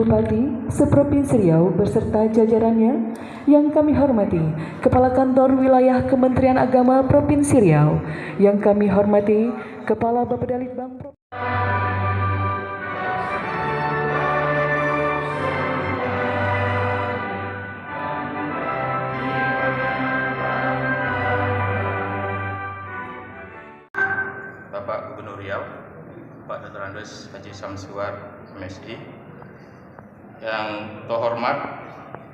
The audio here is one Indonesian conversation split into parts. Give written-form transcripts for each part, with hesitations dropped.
Bupati seprovinsi Riau beserta jajarannya yang kami hormati, Kepala Kantor Wilayah Kementerian Agama Provinsi Riau yang kami hormati, Kepala Bapedalitbang Provinsi. Bapak Gubernur Riau, Pak Dr. Andes Haji Samsuar, MSI, yang terhormat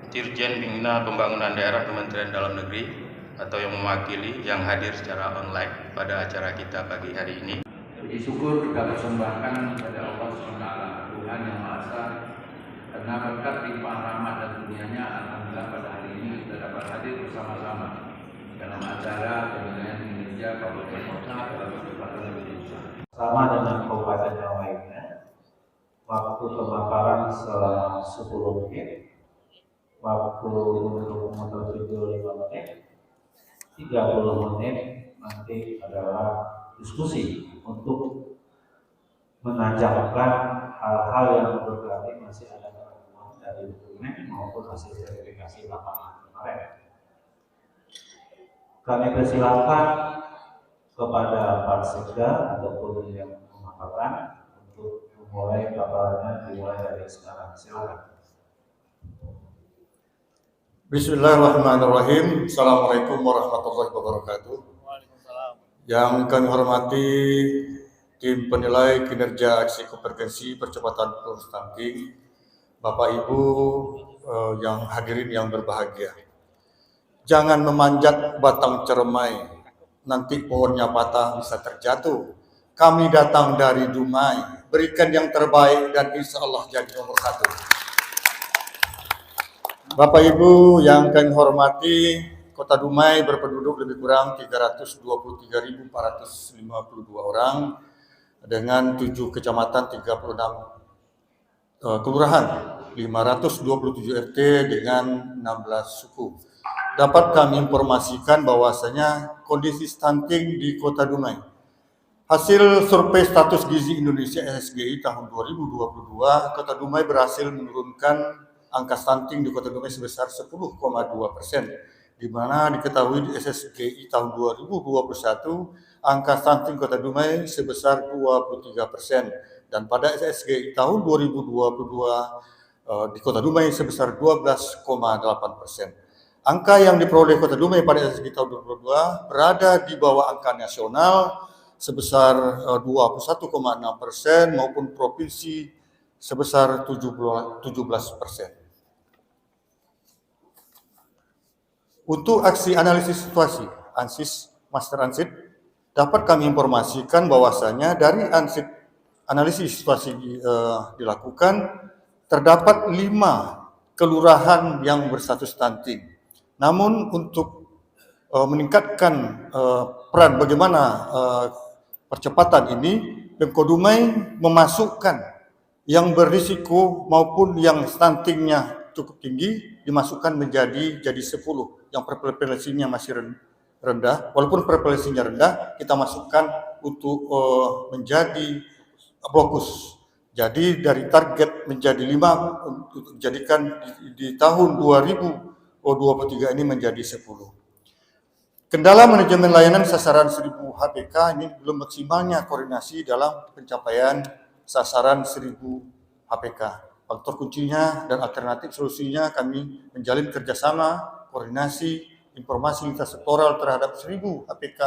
Dirjen Bina Pembangunan Daerah Kementerian Dalam Negeri atau yang mewakili yang hadir secara online pada acara kita pagi hari ini. Puji syukur kita persembahkan kepada Allah SWT, Tuhan Yang Maha Esa, karena berkat limpah rahmat dan kurnianya, alhamdulillah pada hari ini kita dapat hadir bersama-sama dalam acara pemilihan kinerja Kabupaten Kota dalam kesempatan lebih besar. Sama dengan kabupaten yang lainnya, waktu pemaparan selama 10 menit, waktu untuk menginterview 5 menit, 30 menit nanti adalah diskusi untuk menanyakan hal-hal yang berarti masih ada pertemuan dari dokumen maupun hasil verifikasi lapangan kemarin. Kami persilakan kepada Pak Sekda ataupun yang memaparkan untuk memulai paparannya dimulai dari sekarang. Silakan. Bismillahirrahmanirrahim. Assalamualaikum warahmatullahi wabarakatuh. Yang kami hormati tim penilai kinerja aksi kompetensi percepatan stunting, Bapak Ibu yang hadirin yang berbahagia. Jangan memanjat batang cermai, nanti pohonnya patah bisa terjatuh. Kami datang dari Dumai, berikan yang terbaik dan insya Allah jadi nomor 1. Bapak Ibu yang kami hormati, Kota Dumai berpenduduk lebih kurang 323.452 orang dengan 7 kecamatan, 36 kelurahan, 527 RT dengan 16 suku. Dapat kami informasikan bahwasanya kondisi stunting di Kota Dumai. Hasil survei status gizi Indonesia SGI tahun 2022, Kota Dumai berhasil menurunkan angka stunting di Kota Dumai sebesar 10,2%, di mana diketahui di SSGI tahun 2021 angka stunting Kota Dumai sebesar 23% dan pada SSGI tahun 2022 di Kota Dumai sebesar 12,8%. Angka yang diperoleh Kota Dumai pada SSGI tahun 2022 berada di bawah angka nasional sebesar 21,6% maupun provinsi sebesar 17%. Untuk aksi analisis situasi, ANSIS, Master ANSIT, dapat kami informasikan bahwasanya dari ANSIT analisis situasi dilakukan, terdapat 5 kelurahan yang berstatus stunting. Namun untuk meningkatkan peran bagaimana percepatan ini, Pemkot Dumai memasukkan yang berisiko maupun yang stuntingnya cukup tinggi dimasukkan menjadi 10 yang prevalensinya masih rendah. Walaupun prevalensinya rendah, kita masukkan untuk menjadi fokus. Jadi dari target menjadi 5 untuk dijadikan di tahun 2023 ini menjadi 10. Kendala manajemen layanan sasaran 1000 HPK ini belum maksimalnya koordinasi dalam pencapaian sasaran 1000 HPK. Faktor kuncinya dan alternatif solusinya kami menjalin kerjasama, koordinasi, informasi lintas sektoral terhadap 1000 HPK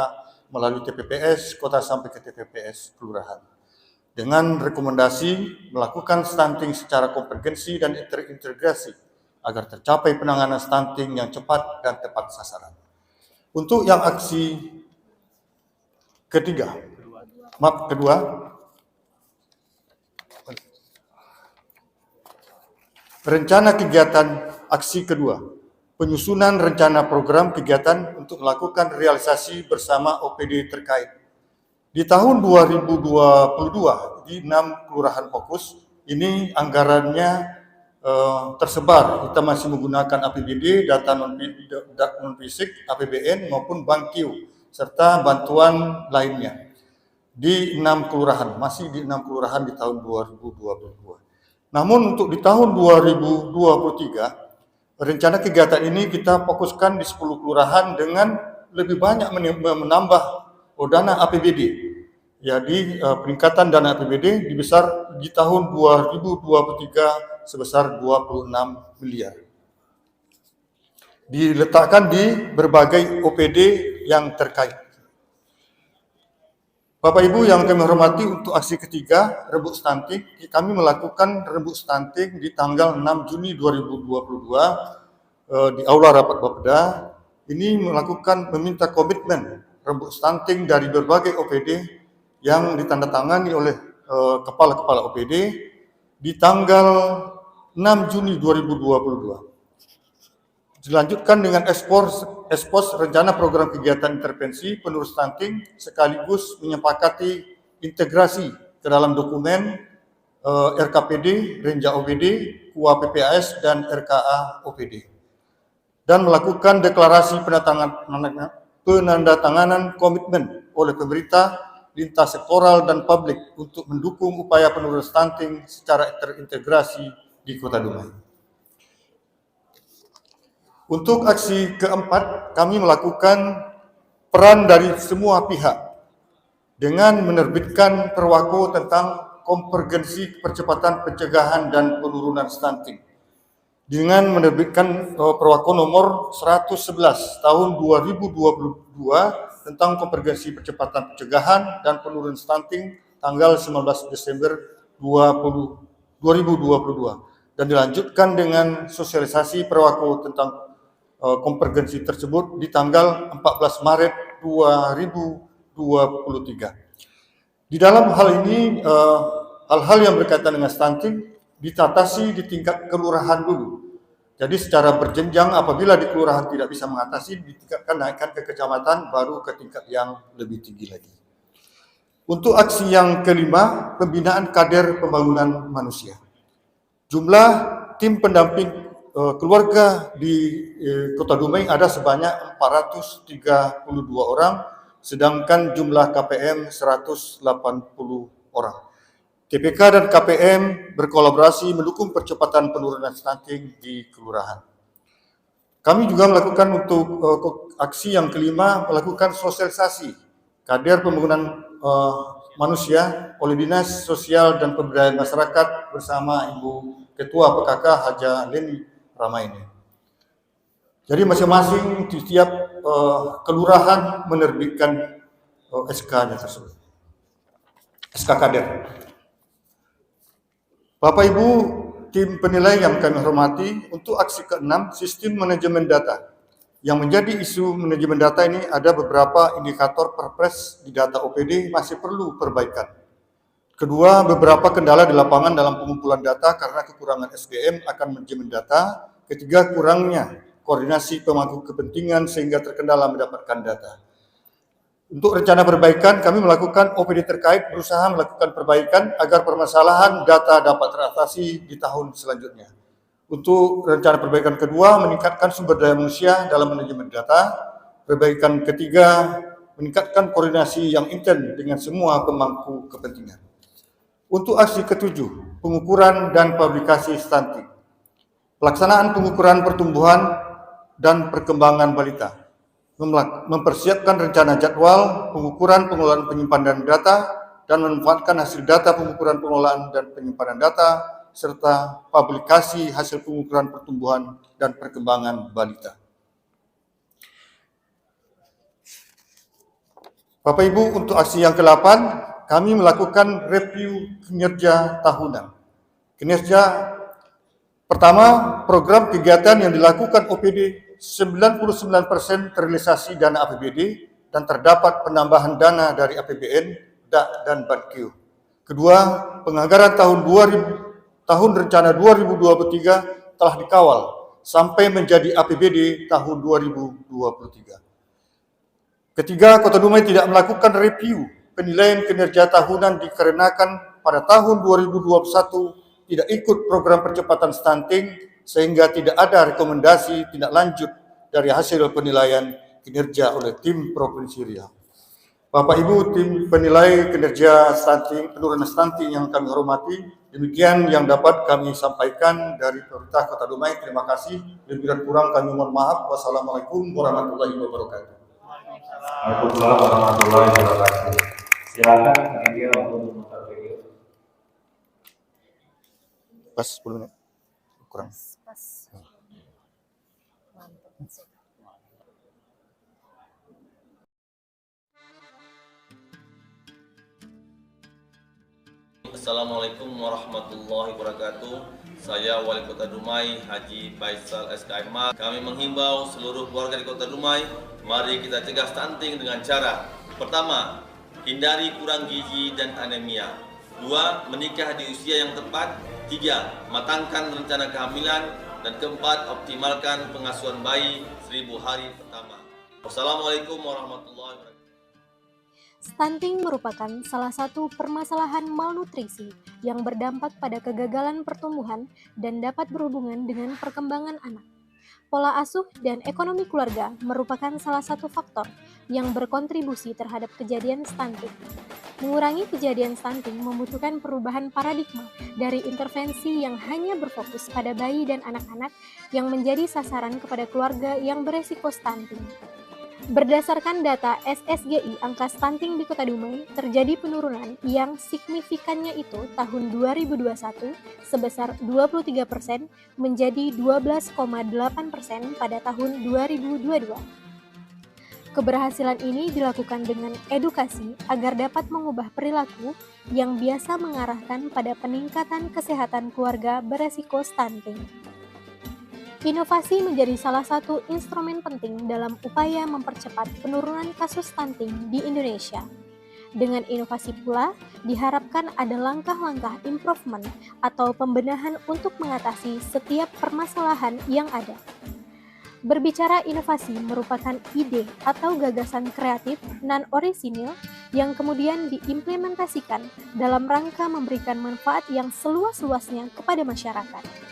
melalui TPPS kota sampai ke TPPS kelurahan. Dengan rekomendasi melakukan stunting secara komprehensi dan terintegrasi agar tercapai penanganan stunting yang cepat dan tepat sasaran. Untuk yang aksi kedua, rencana kegiatan aksi kedua, penyusunan rencana program kegiatan untuk melakukan realisasi bersama OPD terkait. Di tahun 2022, di 6 kelurahan fokus, ini anggarannya tersebar. Kita masih menggunakan APBD, data non-fisik, APBN maupun BanQi serta bantuan lainnya di 6 kelurahan, masih di 6 kelurahan di tahun 2022. Namun untuk di tahun 2023, rencana kegiatan ini kita fokuskan di 10 kelurahan dengan lebih banyak menambah dana APBD. Jadi peningkatan dana APBD dibesar di tahun 2023 sebesar 26 miliar. Diletakkan di berbagai OPD yang terkait. Bapak Ibu yang kami hormati, untuk aksi ketiga, rembuk stunting, kami melakukan rembuk stunting di tanggal 6 Juni 2022 di Aula Rapat Bapeda. Ini meminta komitmen rembuk stunting dari berbagai OPD yang ditandatangani oleh kepala-kepala OPD di tanggal 6 Juni 2022. Dilanjutkan dengan ekspos rencana program kegiatan intervensi penurut stunting sekaligus menyepakati integrasi ke dalam dokumen RKPD, Renja OPD, KUA PPAS, dan RKA OPD. Dan melakukan deklarasi penandatanganan komitmen oleh pemerintah, lintas sektoral, dan publik untuk mendukung upaya penurunan stunting secara terintegrasi di Kota Dumai. Untuk aksi keempat, kami melakukan peran dari semua pihak dengan menerbitkan perwako tentang konvergensi percepatan pencegahan dan penurunan stunting. Dengan menerbitkan perwako nomor 111 tahun 2022 tentang konvergensi percepatan pencegahan dan penurunan stunting tanggal 19 Desember 2022 dan dilanjutkan dengan sosialisasi perwako tentang konvergensi tersebut di tanggal 14 Maret 2023. Di dalam hal ini, hal-hal yang berkaitan dengan stunting ditatasi di tingkat kelurahan dulu. Jadi secara berjenjang, apabila di kelurahan tidak bisa mengatasi, ditingkatkan naikkan ke kecamatan, baru ke tingkat yang lebih tinggi lagi. Untuk aksi yang kelima, pembinaan kader pembangunan manusia. Jumlah tim pendamping keluarga di Kota Dumai ada sebanyak 432 orang, sedangkan jumlah KPM 180 orang. TPK dan KPM berkolaborasi mendukung percepatan penurunan stunting di kelurahan. Kami juga melakukan untuk aksi yang kelima, melakukan sosialisasi kader pembangunan manusia oleh Dinas Sosial dan Pemberdayaan Masyarakat bersama Ibu Ketua PKK Haja Leni Ramaini. Jadi masing-masing di setiap kelurahan menerbitkan SK-nya tersebut, SK kader. Bapak Ibu tim penilai yang kami hormati, untuk aksi ke-6, sistem manajemen data. Yang menjadi isu manajemen data ini ada beberapa indikator perpres di data OPD masih perlu perbaikan. Kedua, beberapa kendala di lapangan dalam pengumpulan data karena kekurangan SDM akan manajemen data. Ketiga, kurangnya koordinasi pemangku kepentingan sehingga terkendala mendapatkan data. Untuk rencana perbaikan, kami melakukan OPD terkait berusaha melakukan perbaikan agar permasalahan data dapat teratasi di tahun selanjutnya. Untuk rencana perbaikan kedua, meningkatkan sumber daya manusia dalam manajemen data. Perbaikan ketiga, meningkatkan koordinasi yang intens dengan semua pemangku kepentingan. Untuk aksi ketujuh, pengukuran dan publikasi stunting. Pelaksanaan pengukuran pertumbuhan dan perkembangan balita. Mempersiapkan rencana jadwal pengukuran pengelolaan penyimpanan data dan memanfaatkan hasil data pengukuran pengelolaan dan penyimpanan data serta publikasi hasil pengukuran pertumbuhan dan perkembangan balita. Bapak Ibu, untuk aksi yang ke-8, kami melakukan review kinerja tahunan. Kinerja pertama, program kegiatan yang dilakukan OPD 99% terrealisasi dana APBD dan terdapat penambahan dana dari APBN, DAK, dan BANKIU. Kedua, penganggaran tahun rencana 2023 telah dikawal sampai menjadi APBD tahun 2023. Ketiga, Kota Dumai tidak melakukan review penilaian kinerja tahunan dikarenakan pada tahun 2021 tidak ikut program percepatan stunting sehingga tidak ada rekomendasi tindak lanjut dari hasil penilaian kinerja oleh tim Provinsi Riau. Bapak Ibu tim penilai kinerja stunting, penurunan stunting yang kami hormati, demikian yang dapat kami sampaikan dari pemerintah Kota Dumai. Terima kasih. Lebih dan kurang kami mohon maaf. Wassalamualaikum warahmatullahi wabarakatuh. Waalaikumsalam warahmatullahi wabarakatuh. Silakan Nadia untuk memutar video. Pas 10 menit. Kurang. Pas. Mantap. Assalamualaikum warahmatullahi wabarakatuh. Saya Wali Kota Dumai, Haji Faisal SKMA. Kami menghimbau seluruh keluarga di Kota Dumai, mari kita cegah stunting dengan cara: pertama, hindari kurang gizi dan anemia. 2. Menikah di usia yang tepat. 3. Matangkan rencana kehamilan. Dan keempat, optimalkan pengasuhan bayi 1000 hari pertama. Wassalamualaikum warahmatullahi wabarakatuh. Stunting merupakan salah satu permasalahan malnutrisi yang berdampak pada kegagalan pertumbuhan dan dapat berhubungan dengan perkembangan anak. Pola asuh dan ekonomi keluarga merupakan salah satu faktor yang berkontribusi terhadap kejadian stunting. Mengurangi kejadian stunting membutuhkan perubahan paradigma dari intervensi yang hanya berfokus pada bayi dan anak-anak yang menjadi sasaran kepada keluarga yang beresiko stunting. Berdasarkan data SSGI, angka stunting di Kota Dumai terjadi penurunan yang signifikannya itu tahun 2021 sebesar 23% menjadi 12,8% pada tahun 2022. Keberhasilan ini dilakukan dengan edukasi agar dapat mengubah perilaku yang biasa mengarahkan pada peningkatan kesehatan keluarga beresiko stunting. Inovasi menjadi salah satu instrumen penting dalam upaya mempercepat penurunan kasus stunting di Indonesia. Dengan inovasi pula, diharapkan ada langkah-langkah improvement atau pembenahan untuk mengatasi setiap permasalahan yang ada. Berbicara inovasi merupakan ide atau gagasan kreatif non-orisinil yang kemudian diimplementasikan dalam rangka memberikan manfaat yang seluas-luasnya kepada masyarakat.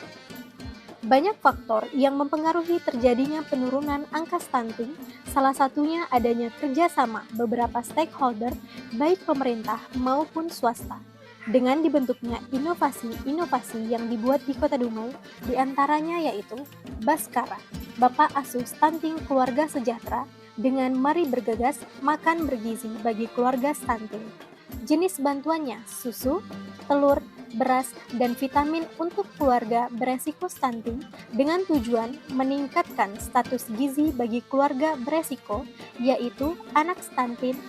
Banyak faktor yang mempengaruhi terjadinya penurunan angka stunting, salah satunya adanya kerjasama beberapa stakeholder, baik pemerintah maupun swasta. Dengan dibentuknya inovasi-inovasi yang dibuat di Kota Dumai, diantaranya yaitu Baskara, Bapak Asuh Stunting Keluarga Sejahtera, dengan Mari Bergegas Makan Bergizi bagi Keluarga Stunting. Jenis bantuannya susu, telur, beras, dan vitamin untuk keluarga beresiko stunting dengan tujuan meningkatkan status gizi bagi keluarga beresiko, yaitu anak stunting,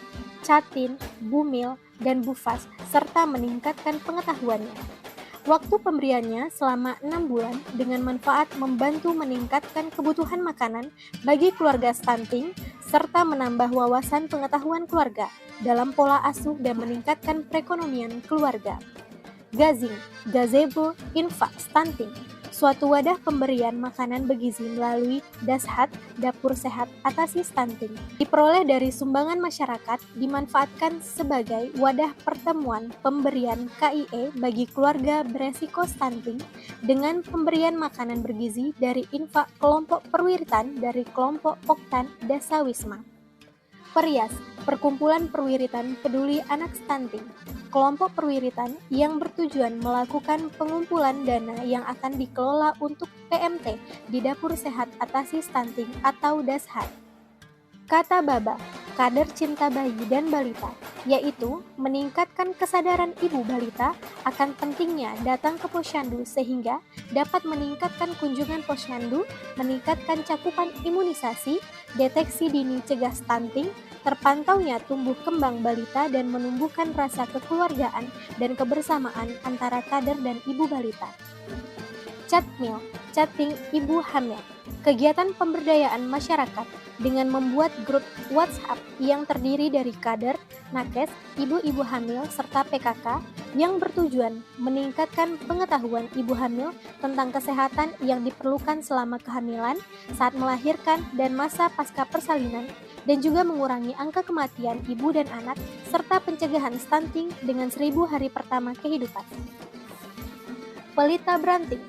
catin, bumil, dan bufas, serta meningkatkan pengetahuannya. Waktu pemberiannya selama 6 bulan dengan manfaat membantu meningkatkan kebutuhan makanan bagi keluarga stunting, serta menambah wawasan pengetahuan keluarga dalam pola asuh dan meningkatkan perekonomian keluarga. Gazing, Gazebo Infak Stunting, suatu wadah pemberian makanan bergizi melalui Dashat, Dapur Sehat Atasi Stunting. Diperoleh dari sumbangan masyarakat, dimanfaatkan sebagai wadah pertemuan pemberian KIE bagi keluarga beresiko stunting dengan pemberian makanan bergizi dari infak kelompok perwiritan dari kelompok Poktan Desa Wisma. Perias, Perkumpulan Perwiritan Peduli Anak Stunting, kelompok perwiritan yang bertujuan melakukan pengumpulan dana yang akan dikelola untuk PMT di Dapur Sehat Atasi Stunting atau Dashat. Kata Baba, kader cinta bayi dan balita, yaitu meningkatkan kesadaran ibu balita akan pentingnya datang ke posyandu sehingga dapat meningkatkan kunjungan posyandu, meningkatkan cakupan imunisasi, deteksi dini cegah stunting, terpantaunya tumbuh kembang balita dan menumbuhkan rasa kekeluargaan dan kebersamaan antara kader dan ibu balita. Chatmil, Chatting Ibu Hamil, kegiatan pemberdayaan masyarakat dengan membuat grup WhatsApp yang terdiri dari kader, nakes, ibu-ibu hamil, serta PKK yang bertujuan meningkatkan pengetahuan ibu hamil tentang kesehatan yang diperlukan selama kehamilan, saat melahirkan, dan masa pasca persalinan, dan juga mengurangi angka kematian ibu dan anak, serta pencegahan stunting dengan 1000 hari pertama kehidupan. Pelita Branting,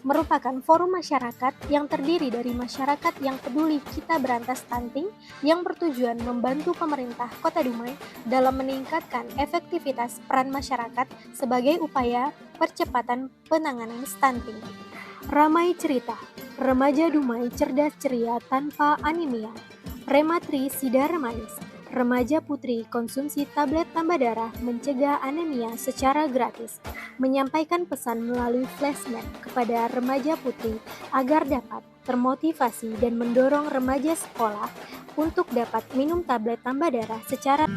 merupakan forum masyarakat yang terdiri dari masyarakat yang peduli kita berantas stunting yang bertujuan membantu pemerintah Kota Dumai dalam meningkatkan efektivitas peran masyarakat sebagai upaya percepatan penanganan stunting. Ramai cerita, remaja Dumai cerdas ceria tanpa anemia. Rematri Sidar Manis, remaja putri konsumsi tablet tambah darah mencegah anemia secara gratis, menyampaikan pesan melalui flashback kepada remaja putri agar dapat termotivasi dan mendorong remaja sekolah untuk dapat minum tablet tambah darah secara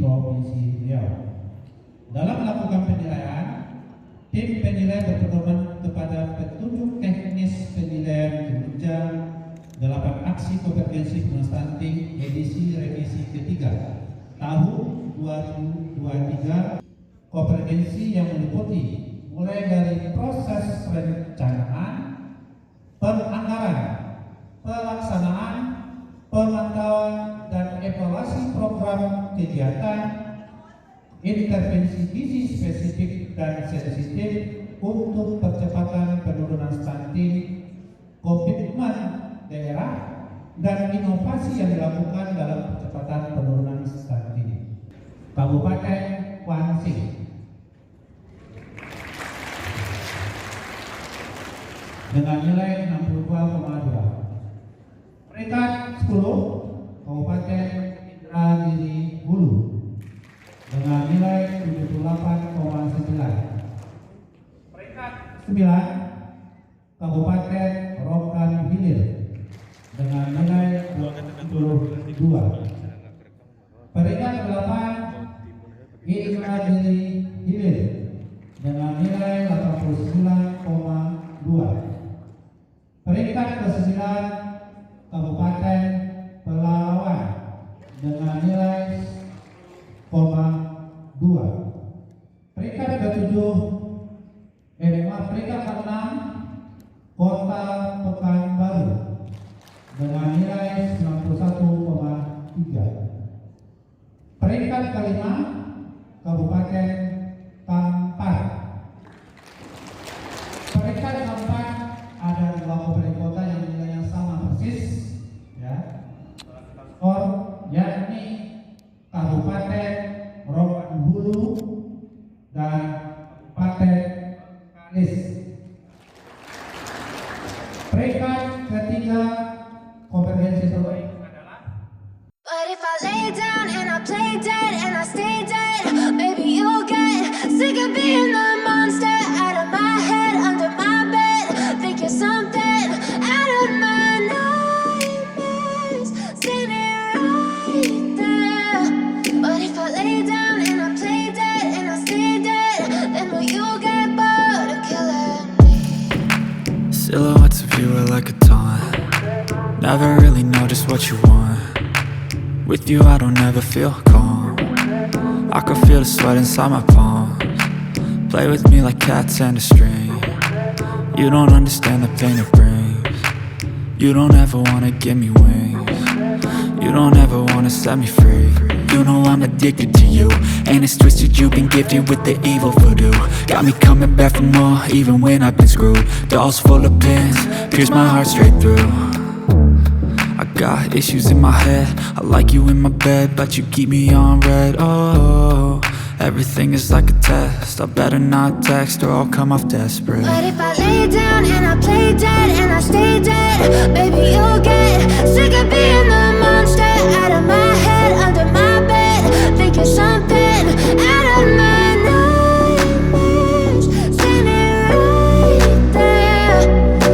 Provinsi Riau. Dalam melakukan penilaian, tim penilai berpedoman kepada petunjuk teknis penilaian kinerja 8 aksi konvergensi stunting edisi revisi ketiga tahun 2023. Konvergensi yang meliputi mulai dari proses perencanaan, penganggaran, pelaksanaan, pemantauan dan evaluasi program kegiatan, intervensi gizi spesifik dan sensitif untuk percepatan penurunan stunting, komitmen daerah, dan inovasi yang dilakukan dalam percepatan penurunan stunting. Kabupaten Kuansing dengan nilai 62,2. Peringkat 10 Kabupaten Indragiri Hulu dengan nilai 78,9. Peringkat 9 Kabupaten Rokan Hilir dengan nilai 22. Peringkat 8 Indragiri Hilir dengan nilai 89,2. Peringkat ke-9 Kabupaten Pelalawan dengan nilai 0,2. Peringkat ke-7 peringkat ke-6 Kota Pekanbaru dengan nilai 91,3. Peringkat ke-5 Kabupaten Kampar. Peringkat ke-4 ada 2 kabupaten kota yang nilainya sama persis, ya, yakni Kabupaten Rokan Hulu dan Kabupaten Kalis. Peringkat ketiga konvergensi terbaik adalah. But if I lay down and I play dead and I stay dead, maybe you'll get sick of being the monster out of my head, under my bed. Think you're something out of my nightmares, standing right there. But if I lay down and I play dead and I stay dead, then will you get bored of killing me? Silhouettes of you are like a taunt. Never really know just what you want. With you I don't ever feel calm. I can feel the sweat inside my palms. Play with me like cats and a string. You don't understand the pain it brings. You don't ever wanna give me wings. You don't ever wanna set me free. You know I'm addicted to you, and it's twisted, you've been gifted with the evil voodoo. Got me coming back for more, even when I've been screwed. Dolls full of pins, pierce my heart straight through. I got issues in my head, I like you in my bed, but you keep me on red. Oh, everything is like a test, I better not text or I'll come off desperate. But if I lay down and I play dead and I stay dead, baby you'll get sick of being the monster out of my head, under my bed. Think you're something out of my nightmares, standing right there.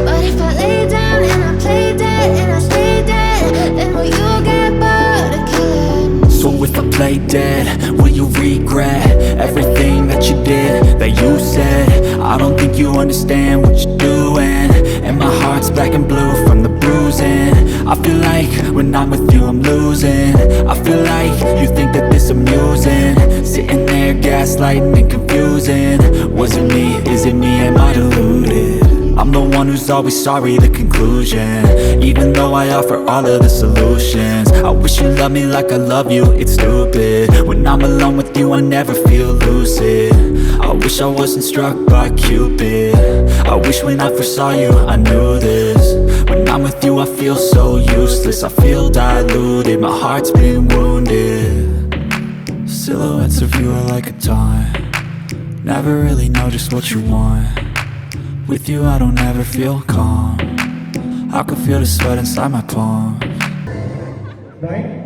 But if I lay down and I play dead and I stay dead, then will you get bored of killing me? So if I play dead, will you regret everything that you did, that you said? I don't think you understand what you're doing, and my heart's black and blue from the bruising. I feel like when I'm with you I'm losing. I feel like you think that this amusing, sitting there gaslighting and confusing. Was it me? Is it me? Am I deluded? I'm the one who's always sorry, the conclusion. Even though I offer all of the solutions, I wish you loved me like I love you, it's stupid. When I'm alone with you I never feel lucid. I wish I wasn't struck by Cupid. I wish when I first saw you I knew this. When I'm with you I feel so useless, I feel diluted, my heart's been wounded. Silhouettes of you are like a taunt. Never really know just what you want. With you I don't ever feel calm. I can feel the sweat inside my palms. Baik,